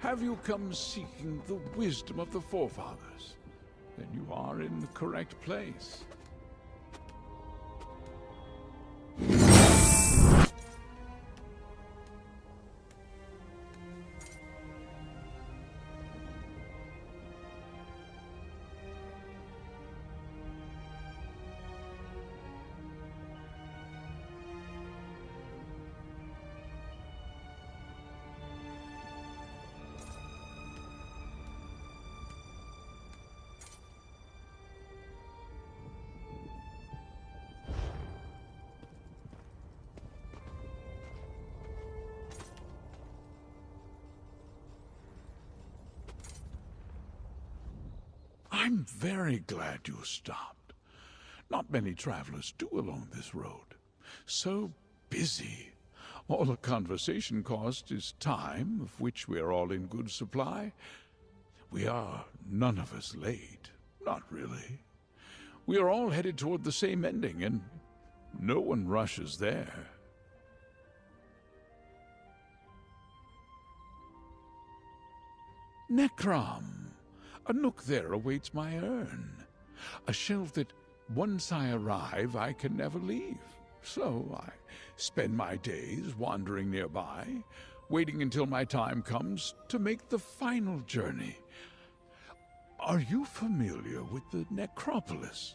Have you come seeking the wisdom of the forefathers? Then you are in the correct place. I'm very glad you stopped. Not many travelers do along this road. So busy. All a conversation cost is time, of which we are all in good supply. We are none of us late. Not really. We are all headed toward the same ending, and no one rushes there. Necrom. A nook there awaits my urn. A shelf that, once I arrive, I can never leave. So I spend my days wandering nearby, waiting until my time comes to make the final journey. Are you familiar with the necropolis?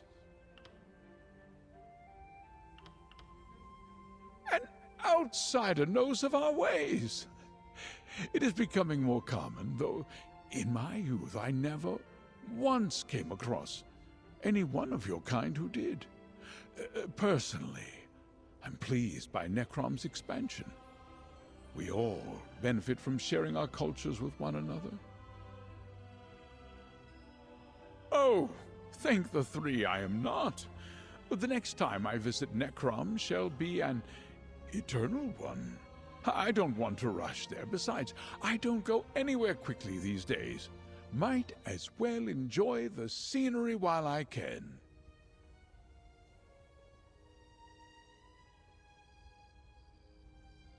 An outsider knows of our ways. It is becoming more common, though in my youth I never once came across any one of your kind who did. Personally, I'm pleased by Necrom's expansion. We all benefit from sharing our cultures with one another. Oh, thank the three I am not. The next time I visit Necrom shall be an eternal one. I don't want to rush there. Besides, I don't go anywhere quickly these days. Might as well enjoy the scenery while I can.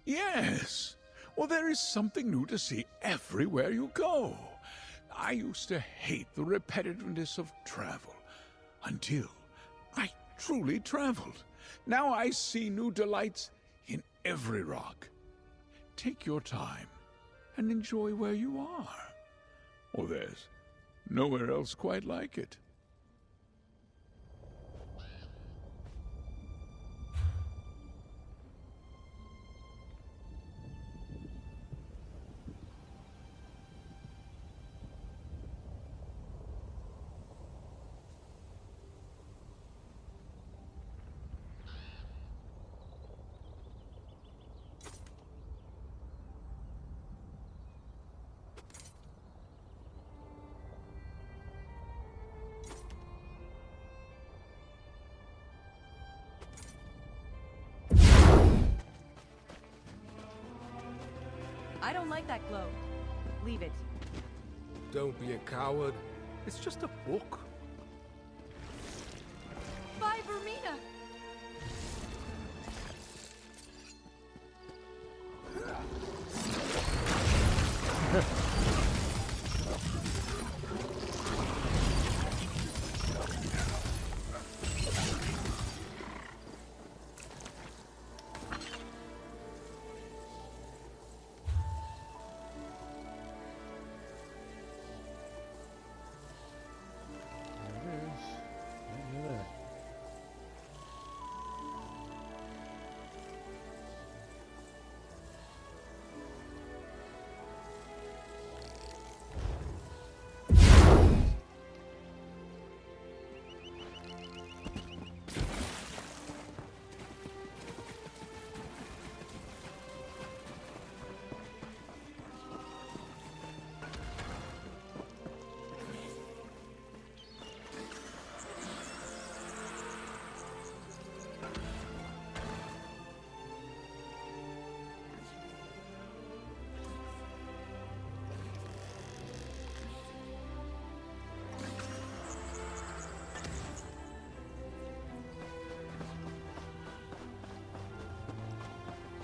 Yes. Well, there is something new to see everywhere you go. I used to hate the repetitiveness of travel until I truly traveled. Now I see new delights in every rock. Take your time and enjoy where you are. Oh, there's nowhere else quite like it. I don't like that glow. Leave it. Don't be a coward. It's just a book. Bye, Vermina!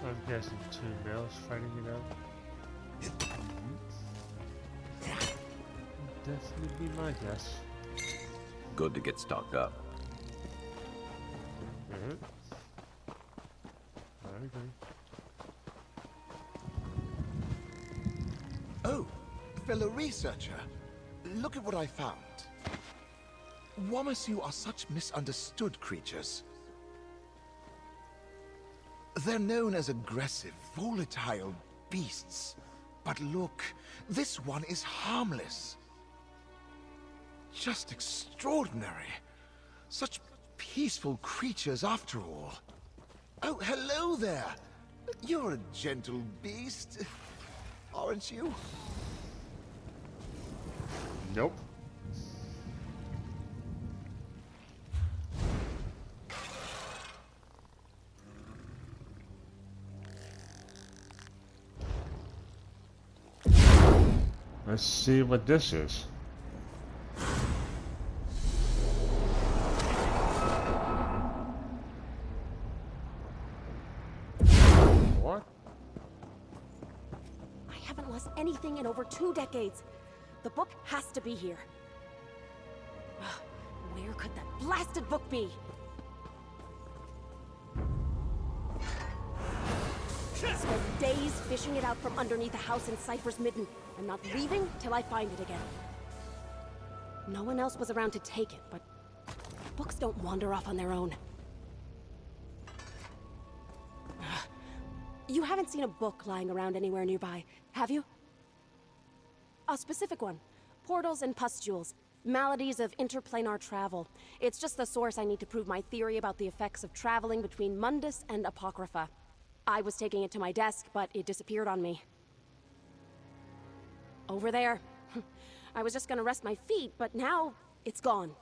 I'm guessing two males fighting it out. definitely be my guess. Good to get stocked up. Alright. I agree. Oh, fellow researcher, look at what I found. Wamasu are such misunderstood creatures. They're known as aggressive, volatile beasts. But look, this one is harmless. Just extraordinary. Such peaceful creatures after all. Oh, hello there. You're a gentle beast, aren't you? Nope. Let's see what this is. What? I haven't lost anything in over 2 decades. The book has to be here. Where could that blasted book be? Spent days fishing it out from underneath a house in Cypher's Midden. I'm not leaving till I find it again. No one else was around to take it, but books don't wander off on their own. You haven't seen a book lying around anywhere nearby, have you? A specific one. Portals and pustules. Maladies of interplanar travel. It's just the source I need to prove my theory about the effects of traveling between Mundus and Apocrypha. I was taking it to my desk, but it disappeared on me. Over there. I was just gonna rest my feet, but now it's gone.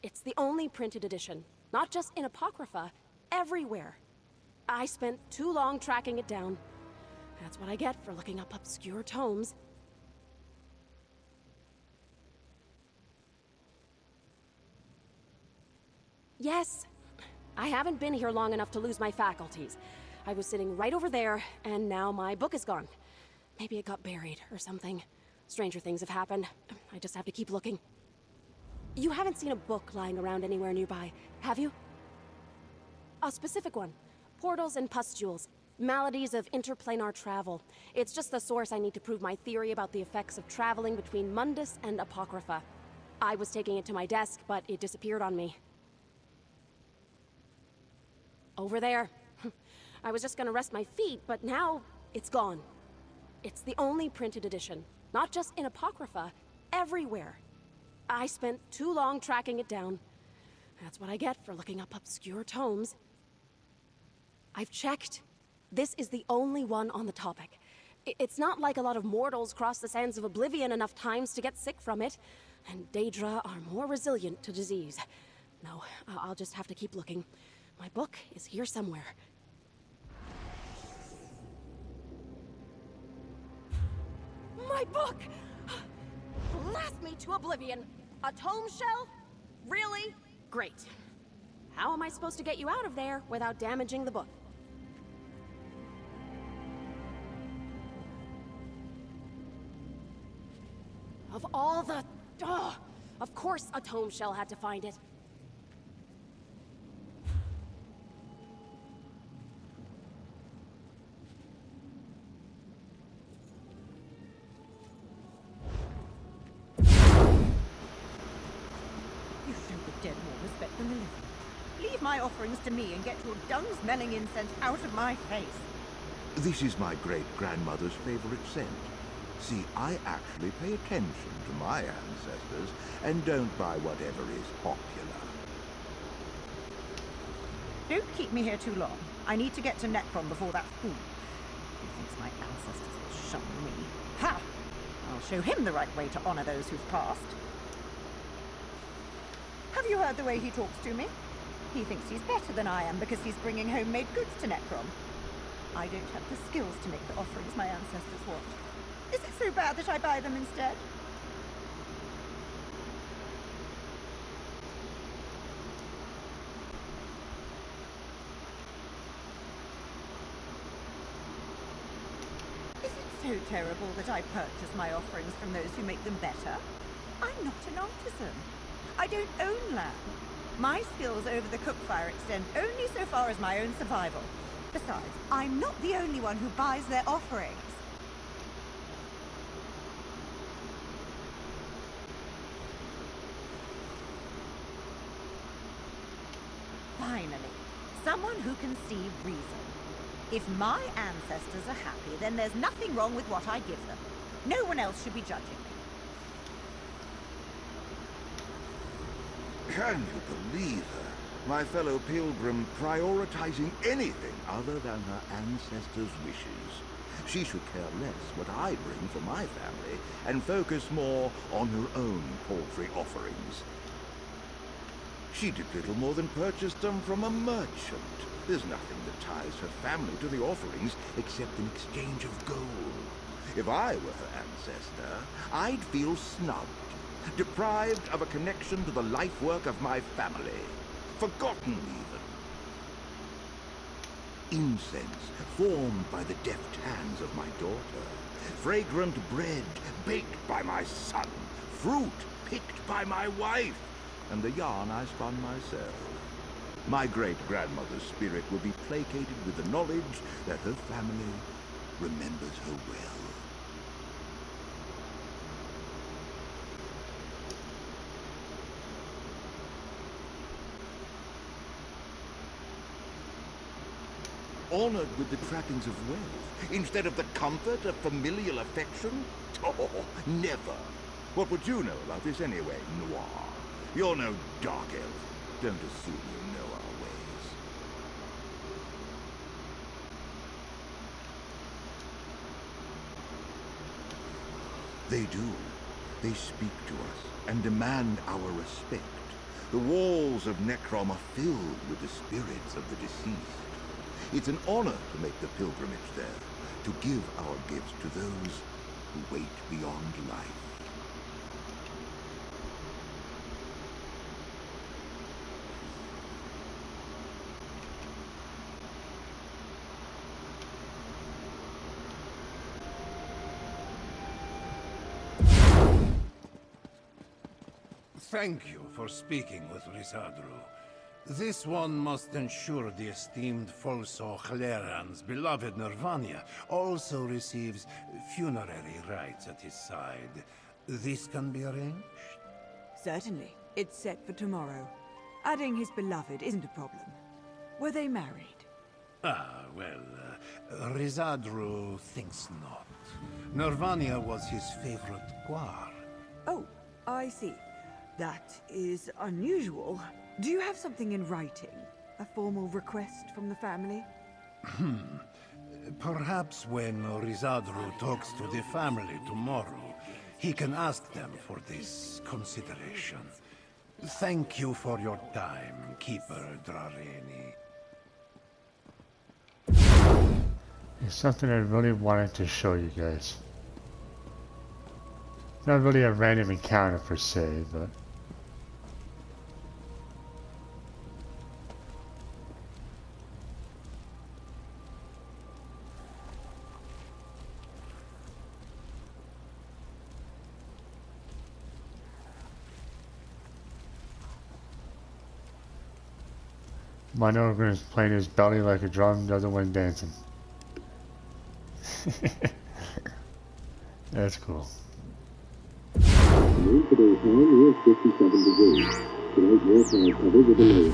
It's the only printed edition. Not just in Apocrypha, everywhere. I spent too long tracking it down. That's what I get for looking up obscure tomes. Yes, I haven't been here long enough to lose my faculties. I was sitting right over there, and now my book is gone. Maybe it got buried or something. Stranger things have happened. I just have to keep looking. You haven't seen a book lying around anywhere nearby, have you? A specific one. Portals and pustules. Maladies of interplanar travel. It's just the source I need to prove my theory about the effects of traveling between Mundus and Apocrypha. I was taking it to my desk, but it disappeared on me. Over there. I was just gonna rest my feet, but now it's gone. It's the only printed edition. Not just in Apocrypha, everywhere. I spent too long tracking it down. That's what I get for looking up obscure tomes. I've checked. This is the only one on the topic. It's not like a lot of mortals cross the sands of oblivion enough times to get sick from it, and Daedra are more resilient to disease. No, I'll just have to keep looking. My book is here somewhere. My book! Blast me to oblivion! A tome shell? Really? Great. How am I supposed to get you out of there without damaging the book? Of all the... of course a tome shell had to find it. You show the dead more respect than the living. Leave my offerings to me and get your dung-smelling incense out of my face. This is my great-grandmother's favorite scent. See, I actually pay attention to my ancestors and don't buy whatever is popular. Don't keep me here too long. I need to get to Necrom before that fool. He thinks my ancestors will shun me. Ha! I'll show him the right way to honor those who've passed. Have you heard the way he talks to me? He thinks he's better than I am because he's bringing homemade goods to Necrom. I don't have the skills to make the offerings my ancestors want. Is it so bad that I buy them instead? Is it so terrible that I purchase my offerings from those who make them better? I'm not an artisan. I don't own land. My skills over the cookfire extend only so far as my own survival. Besides, I'm not the only one who buys their offerings. Finally, someone who can see reason. If my ancestors are happy, then there's nothing wrong with what I give them. No one else should be judging me. Can you believe her? My fellow pilgrim prioritizing anything other than her ancestors' wishes. She should care less what I bring for my family and focus more on her own paltry offerings. She did little more than purchase them from a merchant. There's nothing that ties her family to the offerings except an exchange of gold. If I were her ancestor, I'd feel snubbed, deprived of a connection to the life work of my family. Forgotten, even. Incense formed by the deft hands of my daughter. Fragrant bread baked by my son. Fruit picked by my wife. And the yarn I spun myself. My great-grandmother's spirit will be placated with the knowledge that her family remembers her well. Honored with the trappings of wealth, instead of the comfort of familial affection? Oh, never. What would you know about this anyway, Noir? You're no dark elf. Don't assume you know our ways. They do. They speak to us and demand our respect. The walls of Necrom are filled with the spirits of the deceased. It's an honor to make the pilgrimage there, to give our gifts to those who wait beyond life. Thank you for speaking with Risadru. This one must ensure the esteemed Folso Khleran's beloved Nervania also receives funerary rites at his side. This can be arranged? Certainly. It's set for tomorrow. Adding his beloved isn't a problem. Were they married? Risadru thinks not. Nervania was his favorite guar. Oh, I see. That is unusual. Do you have something in writing? A formal request from the family? Perhaps when Risadru talks to the family tomorrow, he can ask them for this consideration. Thank you for your time, Keeper Drareni. It's something I really wanted to show you guys. Not really a random encounter per se, but... One ogre is playing his belly like a drum, the other one dancing. That's cool. Today's time is 57 degrees. Tonight, your time covered with a low.